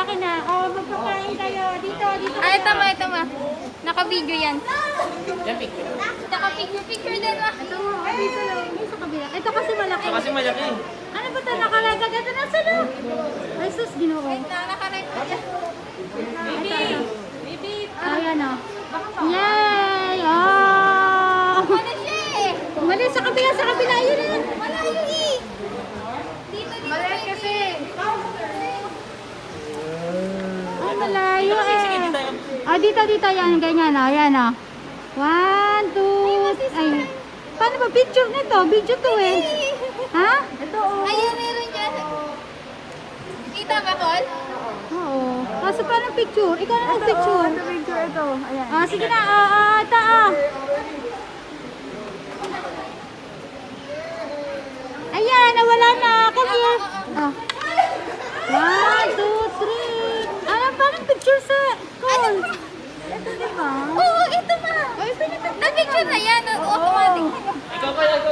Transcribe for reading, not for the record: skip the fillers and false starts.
akin na. Oh, magpakain kayo. Dito, dito. Ay, tama, tama. Naka-video yan. Yan, picture. Naka-picture din ba? Ito, dito lang. Dito sa kabila. Ito kasi malaki. Kasi malaki. Ano ba ito? Nakalagag. Ito na sa loob. Ay, sus, ginoo. Naka-record. Baby! Baby! Ayan o. Yay! Oh! Ano siya eh? Umalis sa kabila, sa kabila. Yun na. Malayo eh. Dito, dito. Maliit kasi. Ay, malayo eh. Oh, dito, dito. Yan, ganyan o. Yan o. 1, 2, ay. Paano ba? Picture nito. Video to eh. Ha? Ito o. Ayun, meron dyan. Kita ba, Col? Oo. Kaso paano picture? Ikaw na mag-picture. Ito picture ito. Ayan. Ah, sige na. Ito ah. Ayan, nawala na. Come here. Oh. 1, 2, 3. Ano, paano picture sa call? Ito diba? Oo, ito ma. Ay, pinatapos. Na-picture na yan. Automatic. Ikaw ka lang.